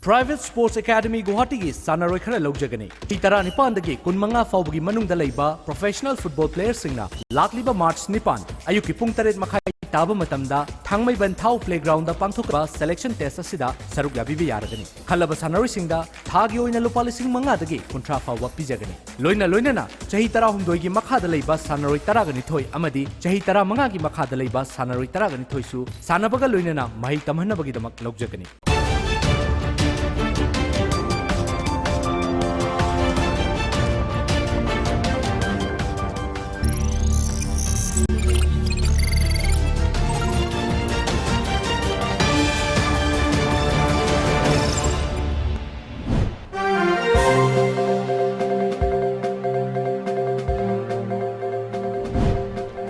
Private Sports Academy Guwahati gi sanaroi khara logjagani. Tara nipandagi kunmanga fawbagi manungda leiba professional football players singna lakliba March nipan ayuki pung 8:30 taba matamda thangmai banthau playground da pangthokba selection test asida saruk yabibi yaragani. Khalaba sanaroi singda thagi oina lupa lising manga dagi kuntra fawba pijagani. Loina na chahi 13 gi makhada leiba sanaroi 12 amadi chahi 15 gi makhada leiba sanaroi 12 su sanabaga loina mahi tamhanabagi damak logjagani.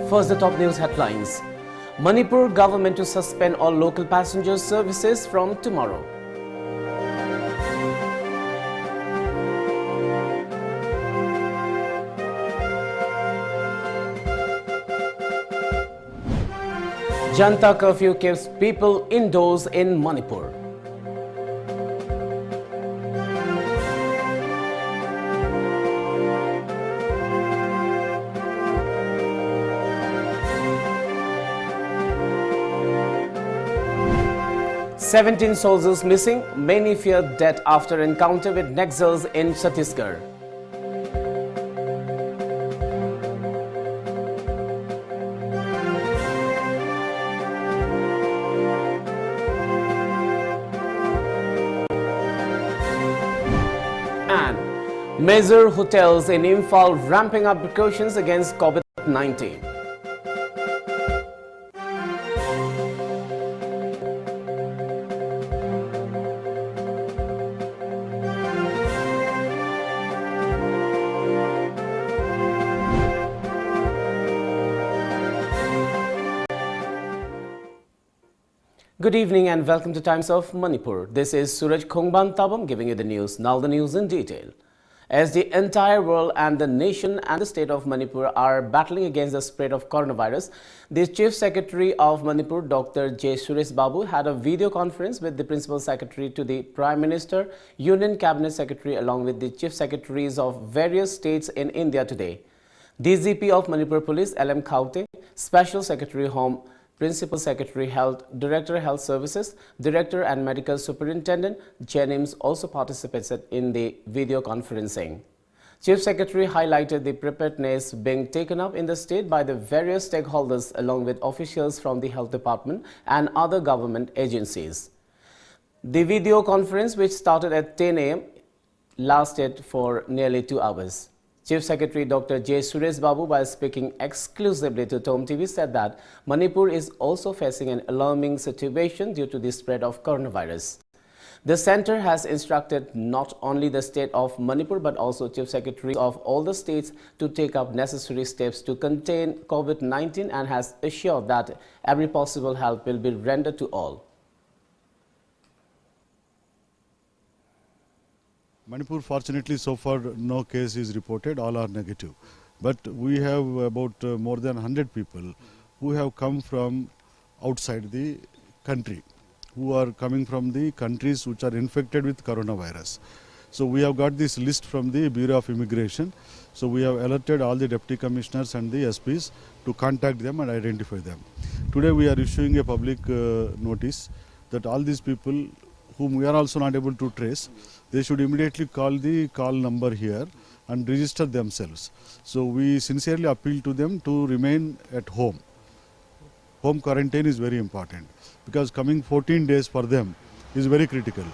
First, the top news headlines. Manipur government to suspend all local passenger services from tomorrow. Janta curfew keeps people indoors in Manipur. "17 soldiers missing, many fear death after encounter with Naxals in Chhattisgarh." And major hotels in Imphal ramping up precautions against COVID-19. Good evening and welcome to Times of Manipur. This is Suraj Tabam giving you the news. Now the news in detail. As the entire world and the nation and the state of Manipur are battling against the spread of coronavirus, the Chief Secretary of Manipur, Dr. J. Suresh Babu, had a video conference with the Principal Secretary to the Prime Minister, Union Cabinet Secretary along with the Chief Secretaries of various states in India today. DGP of Manipur Police, L.M. Khaute, Special Secretary Home, Principal Secretary Health, Director Health Services, Director and Medical Superintendent Jenims also participated in the video conferencing. Chief Secretary highlighted the preparedness being taken up in the state by the various stakeholders along with officials from the Health Department and other government agencies. The video conference, which started at 10 a.m., lasted for nearly 2 hours. Chief Secretary Dr. J. Suresh Babu, while speaking exclusively to Tom TV, said that Manipur is also facing an alarming situation due to the spread of coronavirus. The center has instructed not only the state of Manipur but also Chief Secretaries of all the states to take up necessary steps to contain COVID-19 and has assured that every possible help will be rendered to all. Manipur, fortunately, so far no case is reported, all are negative. But we have about more than 100 people who have come from outside the country, who are coming from the countries which are infected with coronavirus. So we have got this list from the Bureau of Immigration. So we have alerted all the Deputy Commissioners and the SPs to contact them and identify them. Today we are issuing a public notice that all these people whom we are also not able to trace, they should immediately call the call number here and register themselves. So we sincerely appeal to them to remain at home. Home quarantine is very important because coming 14 days for them is very critical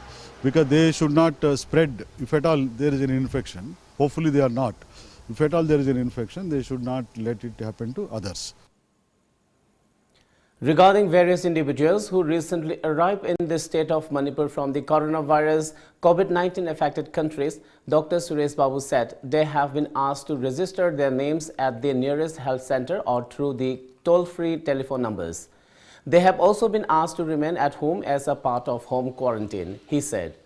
because they should not spread. If at all there is an infection, hopefully they are not. If at all there is an infection, they should not let it happen to others. Regarding various individuals who recently arrived in the state of Manipur from the coronavirus COVID-19 affected countries, Dr. Suresh Babu said they have been asked to register their names at the nearest health center or through the toll-free telephone numbers. They have also been asked to remain at home as a part of home quarantine, he said.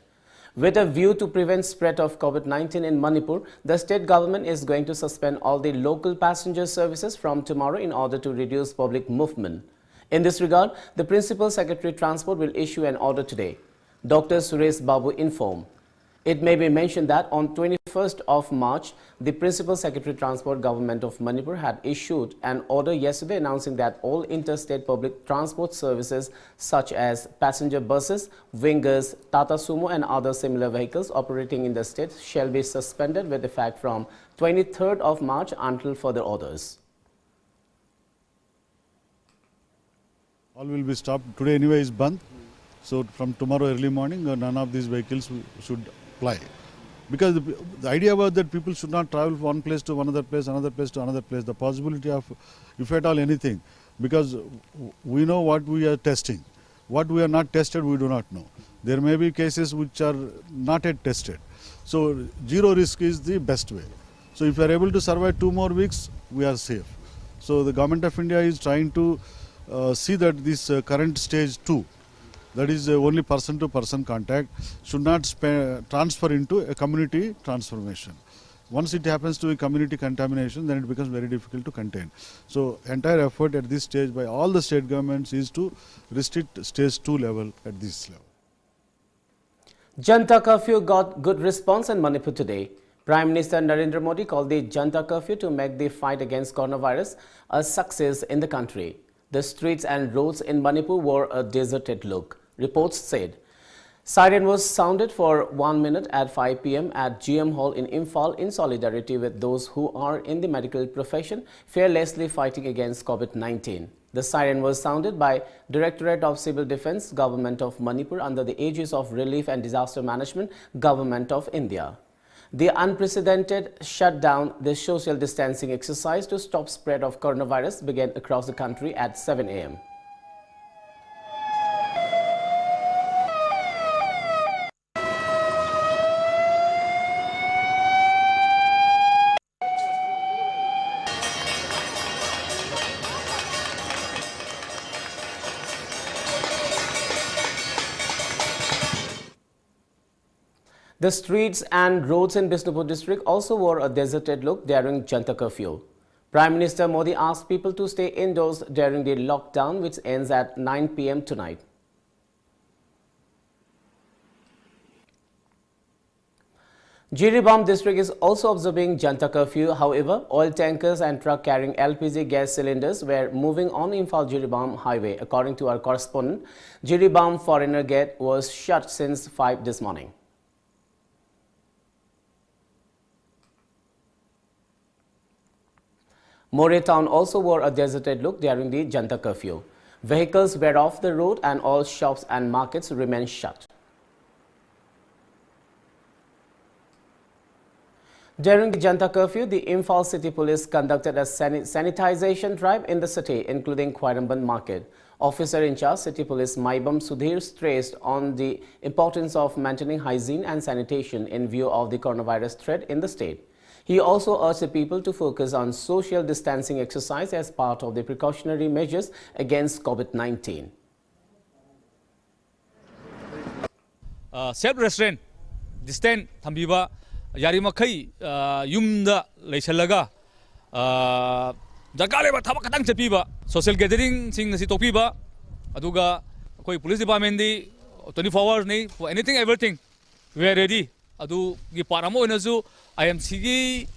With a view to prevent spread of COVID-19 in Manipur, the state government is going to suspend all the local passenger services from tomorrow in order to reduce public movement. In this regard, the Principal Secretary Transport will issue an order today. Dr. Suresh Babu informed. It may be mentioned that on 21st of March, the Principal Secretary Transport Government of Manipur had issued an order yesterday announcing that all interstate public transport services such as passenger buses, wingers, Tata Sumo and other similar vehicles operating in the state shall be suspended with effect from 23rd of March until further orders. All will be stopped. Today anyway is Bandh. So from tomorrow early morning, none of these vehicles should ply. Because the idea was that people should not travel from one place to another place to another place. The possibility of, if at all anything, because we know what we are testing. What we are not tested, we do not know. There may be cases which are not yet tested. So zero risk is the best way. So if we are able to survive 2 more weeks, we are safe. So the Government of India is trying to see that this current stage 2, that is only person-to-person contact, should not transfer into a community transformation. Once it happens to a community contamination, then it becomes very difficult to contain. So entire effort at this stage by all the state governments is to restrict stage 2 level at this level. Janta curfew got good response in Manipur today. Prime Minister Narendra Modi called the Janta curfew to make the fight against coronavirus a success in the country. The streets and roads in Manipur wore a deserted look. Reports said. Siren was sounded for 1 minute at 5 p.m. at GM Hall in Imphal in solidarity with those who are in the medical profession fearlessly fighting against COVID-19. The siren was sounded by Directorate of Civil Defence, Government of Manipur under the aegis of Relief and Disaster Management, Government of India. The unprecedented shutdown, the social distancing exercise to stop spread of coronavirus began across the country at 7 a.m. The streets and roads in Bishnupur district also wore a deserted look during Janta curfew. Prime Minister Modi asked people to stay indoors during the lockdown, which ends at 9 p.m. tonight. Jiribam district is also observing Janta curfew. However, oil tankers and truck carrying LPG gas cylinders were moving on Imphal-Jiribam highway. According to our correspondent, Jiribam Foreigner Gate was shut since 5 this morning. More town also wore a deserted look during the Janta curfew. Vehicles were off the road and all shops and markets remained shut. During the Janta curfew, the Imphal City Police conducted a sanitization drive in the city, including Khairamban Market. Officer in charge, City Police Maibam Sudhir, stressed on the importance of maintaining hygiene and sanitation in view of the coronavirus threat in the state. He also urged the people to focus on social distancing exercise as part of the precautionary measures against COVID-19. Self-restraint, distance, thambiba, yarimakai, yumda, leishalaga, jagaleba, tabakatang chapiba, social gathering, sing nasi topiba, aduga, koi police department di, 24 hours ni, for anything, everything, we are ready. Adu gi paramo inazu IMC gi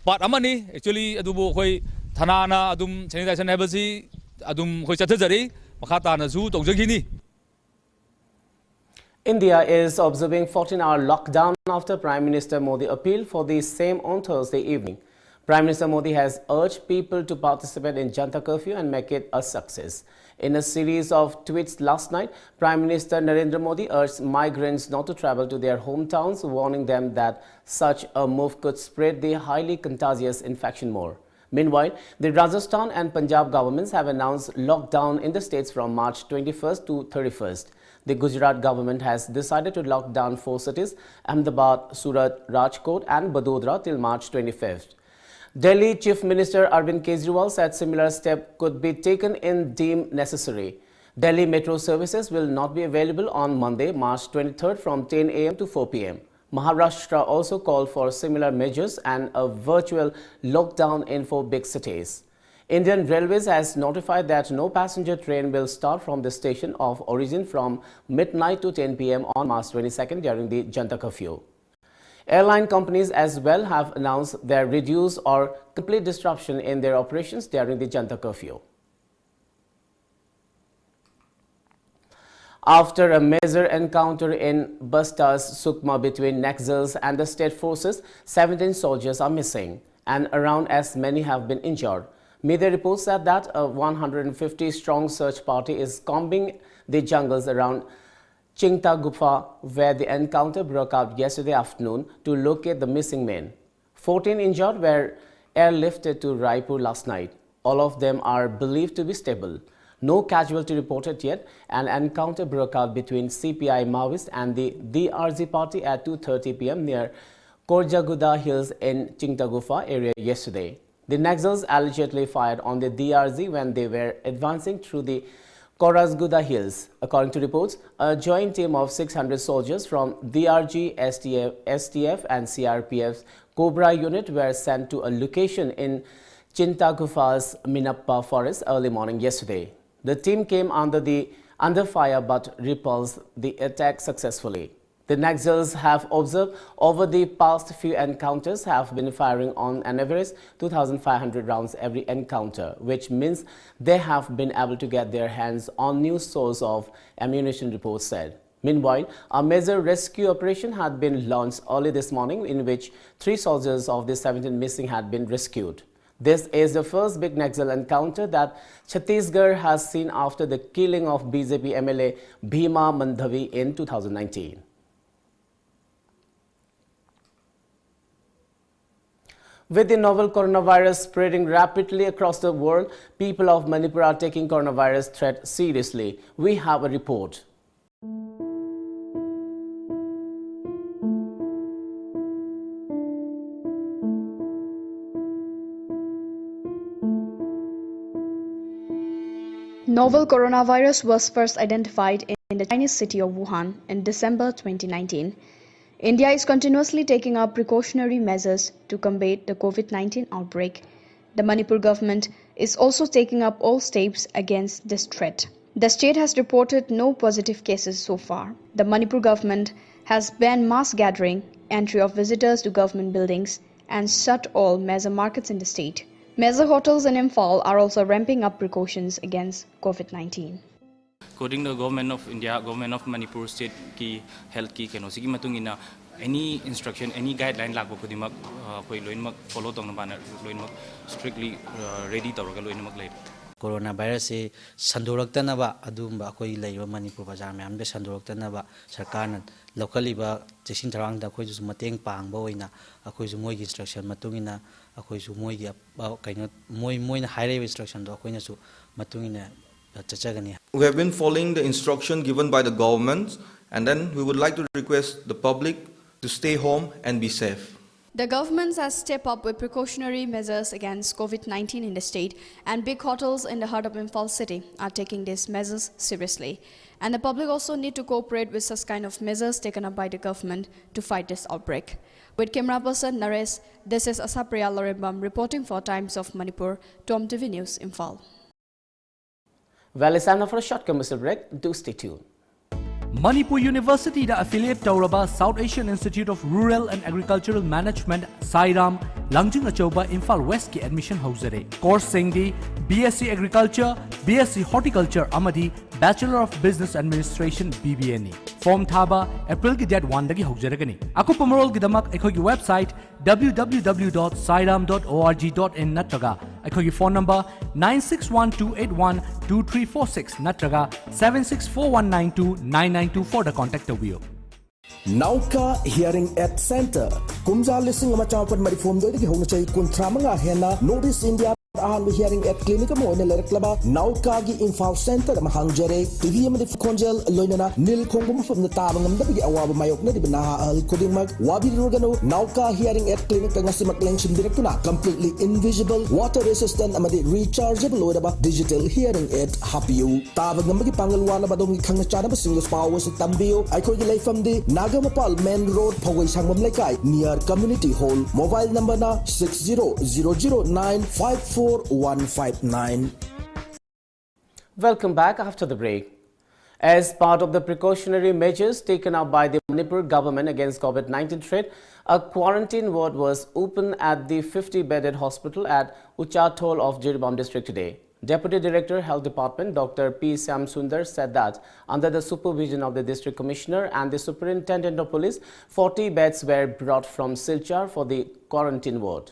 part amani actually adu bo khoi thana na adum sanitization habasi adum khoi chathajari makhata na zu tawjagini. India is observing 14-hour lockdown after Prime Minister Modi appealed for the same on Thursday evening. Prime Minister Modi has urged people to participate in Janta curfew and make it a success. In a series of tweets last night, Prime Minister Narendra Modi urged migrants not to travel to their hometowns, warning them that such a move could spread the highly contagious infection more. Meanwhile, the Rajasthan and Punjab governments have announced lockdown in the states from March 21st to 31st. The Gujarat government has decided to lock down 4 cities, Ahmedabad, Surat, Rajkot and Vadodara till March 25th. Delhi Chief Minister Arvind Kejriwal said similar step could be taken in deemed necessary. Delhi metro services will not be available on Monday, March 23rd from 10 a.m. to 4 p.m. Maharashtra also called for similar measures and a virtual lockdown in 4 big cities. Indian Railways has notified that no passenger train will start from the station of origin from midnight to 10 p.m. on March 22nd during the Janta curfew. Airline companies as well have announced their reduced or complete disruption in their operations during the Janta curfew. After a major encounter in Basta's Sukma between Naxals and the state forces, 17 soldiers are missing and around as many have been injured. Media reports said that a 150-strong search party is combing the jungles around Chingta Gufa, where the encounter broke out yesterday afternoon, to locate the missing men. 14 injured were airlifted to Raipur last night. All of them are believed to be stable. No casualty reported yet. An encounter broke out between CPI Maoist and the DRG party at 2:30 p.m. near Korjaguda Hills in Chingta Gufa area yesterday. The Naxals allegedly fired on the DRG when they were advancing through the Korasguda Hills. According to reports, a joint team of 600 soldiers from DRG, STF and CRPF's Cobra unit were sent to a location in Chintagufa's Minappa forest early morning yesterday. The team came under fire but repulsed the attack successfully. The Naxals have observed over the past few encounters have been firing on an average 2,500 rounds every encounter, which means they have been able to get their hands on new source of ammunition, reports said. Meanwhile, a major rescue operation had been launched early this morning in which 3 soldiers of the 17 missing had been rescued. This is the first big Naxal encounter that Chhattisgarh has seen after the killing of BJP MLA Bhima Mandhavi in 2019. With the novel coronavirus spreading rapidly across the world, people of Manipur are taking coronavirus threat seriously. We have a report. Novel coronavirus was first identified in the Chinese city of Wuhan in December 2019. India is continuously taking up precautionary measures to combat the COVID-19 outbreak. The Manipur government is also taking up all steps against this threat. The state has reported no positive cases so far. The Manipur government has banned mass gathering, entry of visitors to government buildings, and shut all major markets in the state. Major hotels in Imphal are also ramping up precautions against COVID-19. According to the government of India, government of Manipur state ki health ki keno sigi matungina any instruction, any guideline lagbo kudimak koi loinmak follow tong na loinmak strictly ready tawraga loinmak lai. Coronavirus se sandoraktanaba adumba akoi leiba Manipur bazar mayam be sandoraktanaba sarkarna localiba chesing tharangda akoi ju mateng pangba oina akoi ju moi gi instruction matungina akoi ju moi gi kaino moina haire instruction do akoi na su matungina. We have been following the instruction given by the government, and then we would like to request the public to stay home and be safe. The government has stepped up with precautionary measures against COVID-19 in the state, and big hotels in the heart of Imphal city are taking these measures seriously. And the public also need to cooperate with such kind of measures taken up by the government to fight this outbreak. With camera person Naresh, this is Asapriya Lorembam reporting for Times of Manipur, Tom TV News, Imphal. Well, it's time for a short commercial break. Do stay tuned. Manipur University da affiliate Tauraba South Asian Institute of Rural and Agricultural Management Sairam Langjing Achoba Imphal West ki admission hauzare. Course singdi BSc Agriculture, BSc Horticulture amadi Bachelor of Business Administration BBA ni. Form thaba April ki date 1 dagi hauzaragani. Aku pamarol gidamak ekhogi website www.sairam.org.in natraga ekhogi phone number 9612812346 natraga 7641929924 da contact tawiyo. Nauka Hearing Aid Center. Kumza lising ama chapan marifom do digi hong chai kun tramanga hena Notice India Ahan hearing at clinic mo in Lerklaba, Naukagi Infal Center, Mahangjere, to him the Conjel, Loinana, Nil Kongum from the Tabang, and the Awab Mayok, Nibina, Al Kudimak, Wabi Rugano, Nauka hearing at clinic and Nasimak Lension Directuna, completely invisible, water resistant, Amadi rechargeable, Lodaba, digital hearing at Hapiu, Tabang Pangalwana, Badongi Kangachana, single powers at Tambio, I could lay from the Nagamapal Main Road, Paway Sangam Lekai, near Community Hall, mobile number na 6000954. 159. Welcome back after the break. As part of the precautionary measures taken up by the Manipur government against COVID-19 threat, a quarantine ward was opened at the 50-bedded hospital at Uchatol of Jiribam district today. Deputy Director Health Department Dr. P. Sundar said that under the supervision of the District Commissioner and the Superintendent of Police, 40 beds were brought from Silchar for the quarantine ward.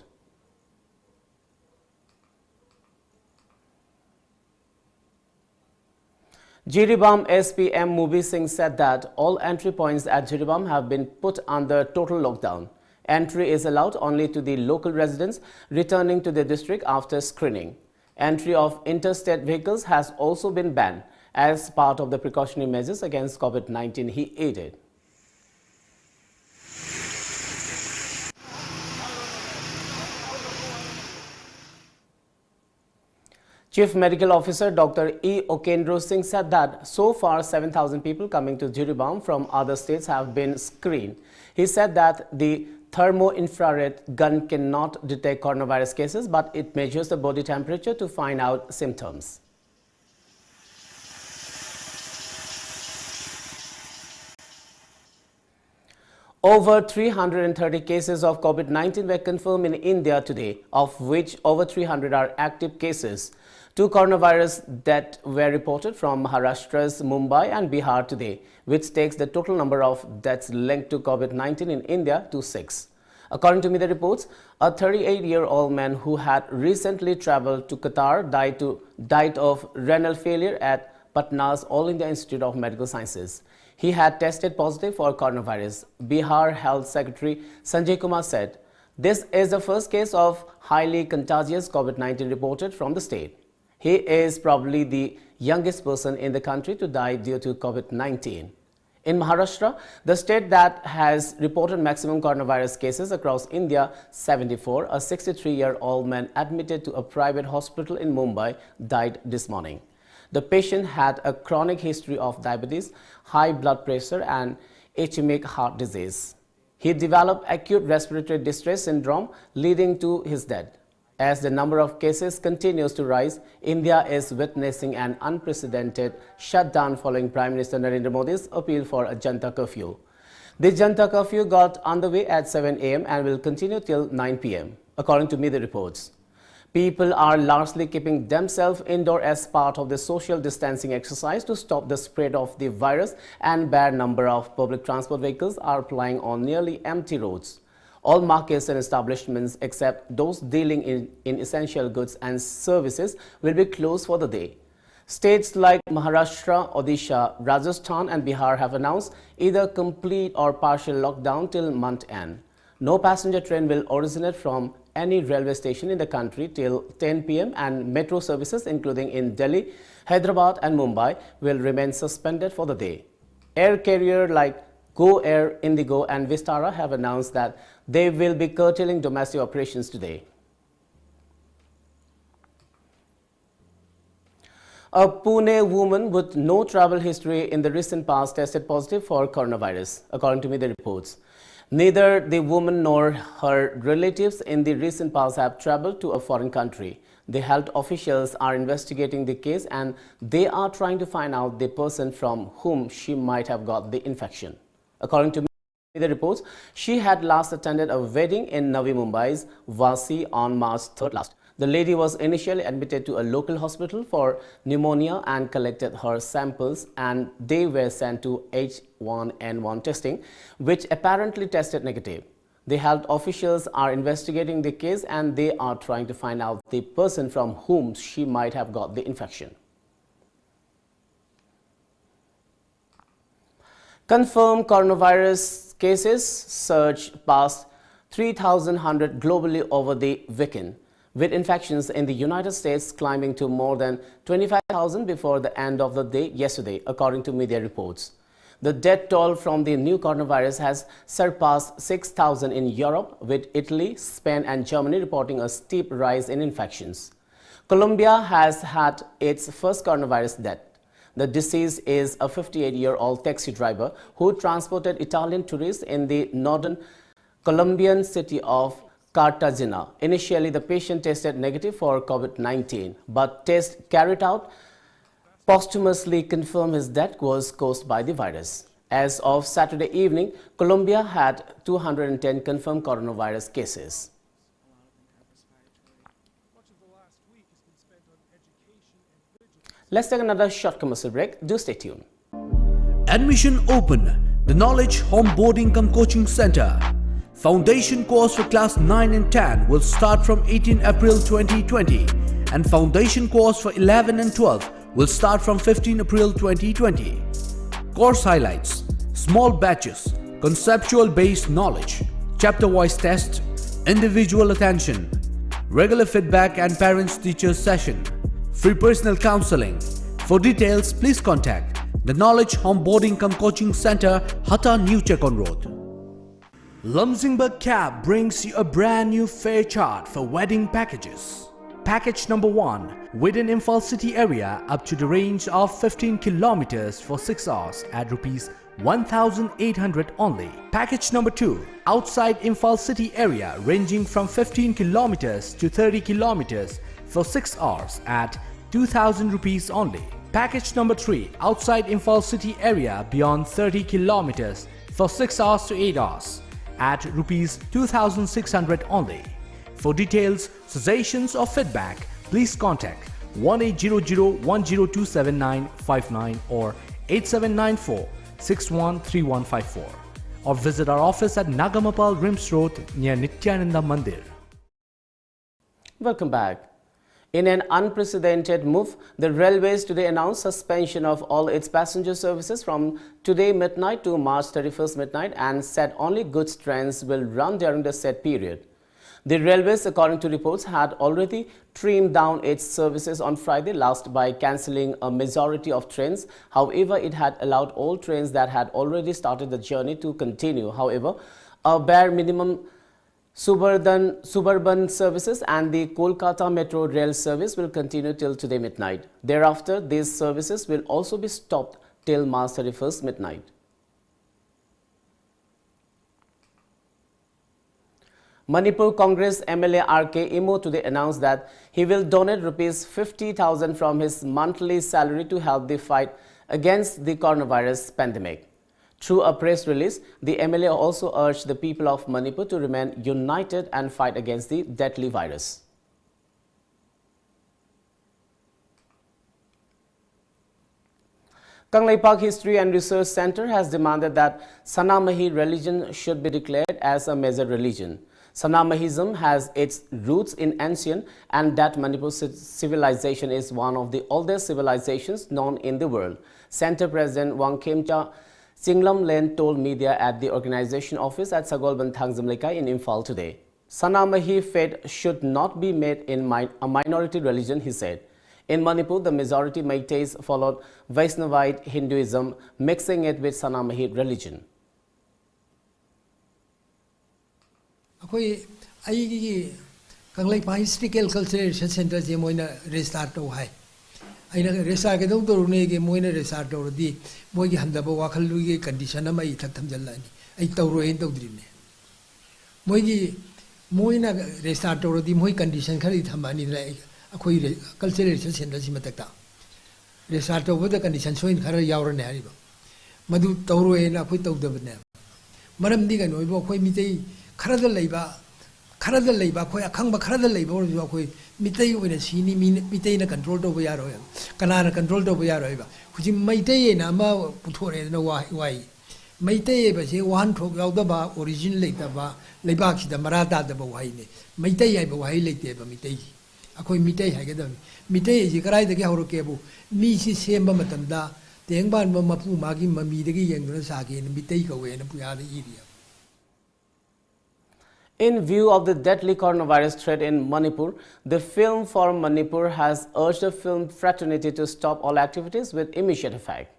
Jiribam SPM Mubi Singh said that all entry points at Jiribam have been put under total lockdown. Entry is allowed only to the local residents returning to the district after screening. Entry of interstate vehicles has also been banned as part of the precautionary measures against COVID-19, he added. Chief Medical Officer Dr. E. Okendro Singh said that so far 7,000 people coming to Jiribam from other states have been screened. He said that the thermo-infrared gun cannot detect coronavirus cases, but it measures the body temperature to find out symptoms. Over 330 cases of COVID-19 were confirmed in India today, of which over 300 are active cases. 2 coronavirus deaths were reported from Maharashtra's Mumbai and Bihar today, which takes the total number of deaths linked to COVID-19 in India to 6. According to media reports, a 38-year-old man who had recently traveled to Qatar died of renal failure at Patna's All India Institute of Medical Sciences. He had tested positive for coronavirus. Bihar Health Secretary Sanjay Kumar said, "This is the first case of highly contagious COVID-19 reported from the state. He is probably the youngest person in the country to die due to COVID-19. In Maharashtra, the state that has reported maximum coronavirus cases across India, 74, a 63-year-old man admitted to a private hospital in Mumbai died this morning. The patient had a chronic history of diabetes, high blood pressure and ischemic heart disease. He developed acute respiratory distress syndrome leading to his death. As the number of cases continues to rise, India is witnessing an unprecedented shutdown following Prime Minister Narendra Modi's appeal for a Janta curfew. The Janta curfew got underway at 7 a.m. and will continue till 9 p.m. According to media reports, people are largely keeping themselves indoor as part of the social distancing exercise to stop the spread of the virus, and bare number of public transport vehicles are plying on nearly empty roads. All markets and establishments except those dealing in essential goods and services will be closed for the day. States like Maharashtra, Odisha, Rajasthan and Bihar have announced either complete or partial lockdown till month end. No passenger train will originate from any railway station in the country till 10 p.m. and metro services including in Delhi, Hyderabad and Mumbai will remain suspended for the day. Air carrier like Go Air, Indigo and Vistara have announced that they will be curtailing domestic operations today. A Pune woman with no travel history in the recent past tested positive for coronavirus, according to media reports. Neither the woman nor her relatives in the recent past have traveled to a foreign country. The health officials are investigating the case and they are trying to find out the person from whom she might have got the infection. According to media reports, she had last attended a wedding in Navi Mumbai's Vasi on March 3rd last. The lady was initially admitted to a local hospital for pneumonia and collected her samples, and they were sent to H1N1 testing, which apparently tested negative. The health officials are investigating the case and they are trying to find out the person from whom she might have got the infection. Confirmed coronavirus cases surged past 3,100 globally over the weekend. with infections in the United States climbing to more than 25,000 before the end of the day yesterday, according to media reports. The death toll from the new coronavirus has surpassed 6,000 in Europe, with Italy, Spain and Germany reporting a steep rise in infections. Colombia has had its first coronavirus death. The deceased is a 58-year-old taxi driver who transported Italian tourists in the northern Colombian city of Cartagena. Initially, the patient tested negative for COVID-19, but tests carried out posthumously confirmed his death was caused by the virus. As of Saturday evening, Colombia had 210 confirmed coronavirus cases. Let's take another short commercial break. Do stay tuned. Admission open. The Knowledge Homeboarding cum Coaching Center. Foundation course for class 9 and 10 will start from 18 April 2020 and foundation course for 11 and 12 will start from 15 April 2020. Course highlights: small batches, conceptual based knowledge, chapter wise test, individual attention, regular feedback and parents teachers session, free personal counseling. For details, please contact the Knowledge Homeboarding cum Coaching Center, Hatta New Chekon Road. Lumsingberg Cab brings you a brand new fare chart for wedding packages. Package number 1, within Imphal city area up to the range of 15 kilometers for 6 hours at rupees 1,800 only. Package number 2, outside Imphal city area ranging from 15 kilometers to 30 kilometers for 6 hours at 2,000 rupees only. Package number 3, outside Imphal city area beyond 30 kilometers for 6 hours to 8 hours at rupees 2,600 only. For details, suggestions or feedback, please contact 1800-1027959 or 8794-613154 or visit our office at Nagamapal Rims Road near Nityananda Mandir. Welcome back. In an unprecedented move, the railways today announced suspension of all its passenger services from today midnight to March 31st midnight and said only goods trains will run during the said period. The railways, according to reports, had already trimmed down its services on Friday last by cancelling a majority of trains. However, it had allowed all trains that had already started the journey to continue. However, a bare minimum suburban services and the Kolkata Metro Rail service will continue till today midnight. Thereafter, these services will also be stopped till March 31st midnight. Manipur Congress MLA R.K. Imo today announced that he will donate rupees 50,000 from his monthly salary to help the fight against the coronavirus pandemic. Through a press release, the MLA also urged the people of Manipur to remain united and fight against the deadly virus. Kangleipak History and Research Center has demanded that Sanamahi religion should be declared as a major religion. Sanamahism has its roots in ancient and that Manipur civilization is one of the oldest civilizations known in the world. Center President Wang Khemcha Singlam Len told media at the organization office at Sagolban Thangzamlekai in Imphal today. Sanamahi faith should not be made in a minority religion, he said. In Manipur, the majority Meiteis followed Vaisnavite Hinduism, mixing it with Sanamahi religion. Historical Cultural Center restart aina restart ke dong to ne ke moina restart to di moi gi handa ba wakal lu gi condition ma i thak tham jalla ni ai to ro en to dri ne moi gi moina restart to di moi condition khari thamani la akhoi cultural center si matak ta restart to the condition soin khara yaur ne ari ba madu to ro en akhoi to da ne maram di ga noi bo akhoi mi tei khara da leiba akhoi akhang ba khara da leiba ro akhoi Mitei when she Mitei control over Yaro, Kanana control over Yaro. Which in Maitei Nama Putore no why. Maitei, but say one talk Yaldaba, originally the Lebaki, the Marata, the Bawaine. Maitei, I Bawai late Mitei. Akoi Mitei, I get them. Mitei is a cry the Gahoro cable. Misi Semba Matanda, the Engban Mapu Magi Mamidegi and Grasaki and Mitei away in the Puyada area. In view of the deadly coronavirus threat in Manipur, the Film for Manipur has urged the film fraternity to stop all activities with immediate effect.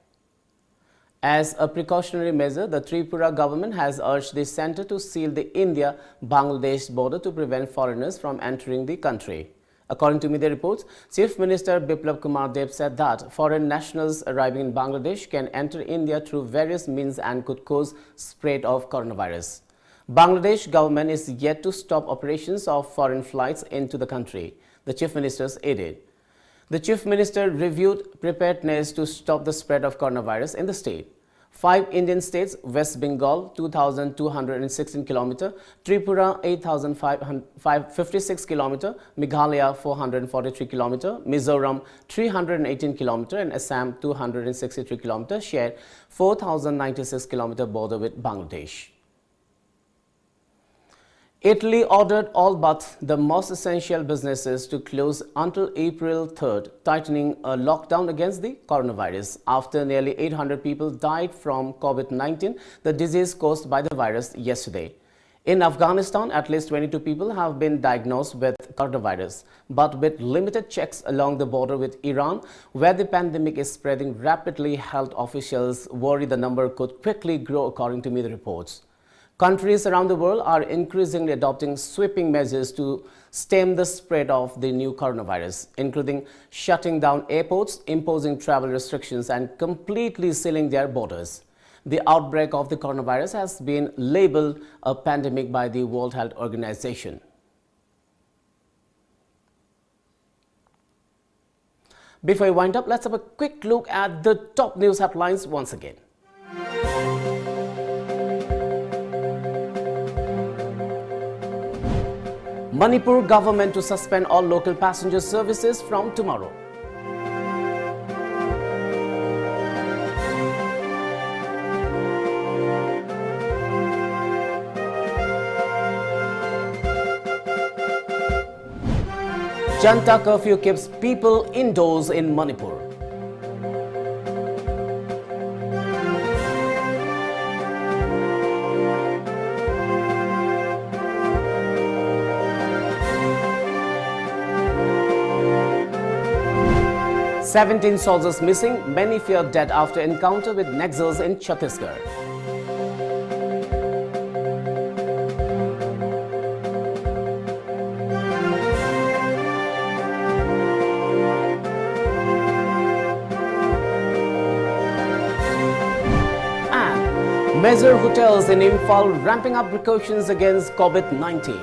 As a precautionary measure, the Tripura government has urged the centre to seal the India-Bangladesh border to prevent foreigners from entering the country. According to media reports, Chief Minister Biplab Kumar Deb said that foreign nationals arriving in Bangladesh can enter India through various means and could cause spread of coronavirus. Bangladesh government is yet to stop operations of foreign flights into the country, the Chief Minister's added. The Chief Minister reviewed preparedness to stop the spread of coronavirus in the state. 5 Indian states, West Bengal 2,216 km, Tripura 8,556 km, Meghalaya 443 km, Mizoram 318 km and Assam 263 km share 4,096 km border with Bangladesh. Italy ordered all but the most essential businesses to close until April 3rd, tightening a lockdown against the coronavirus. After nearly 800 people died from COVID-19, the disease caused by the virus yesterday. In Afghanistan, at least 22 people have been diagnosed with coronavirus, but with limited checks along the border with Iran, where the pandemic is spreading rapidly, health officials worry the number could quickly grow, according to media reports. Countries around the world are increasingly adopting sweeping measures to stem the spread of the new coronavirus, including shutting down airports, imposing travel restrictions, and completely sealing their borders. The outbreak of the coronavirus has been labeled a pandemic by the World Health Organization. Before we wind up, let's have a quick look at the top news headlines once again. Manipur government to suspend all local passenger services from tomorrow. Janta curfew keeps people indoors in Manipur. "17 soldiers missing, many feared dead after encounter with Naxals in Chhattisgarh." And major hotels in Imphal ramping up precautions against COVID-19.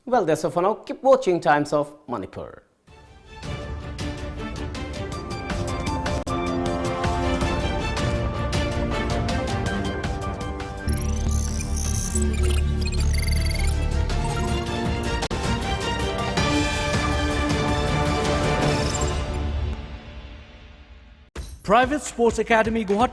Well, that's all for now. Keep watching Times of Manipur. Private Sports Academy Guwahati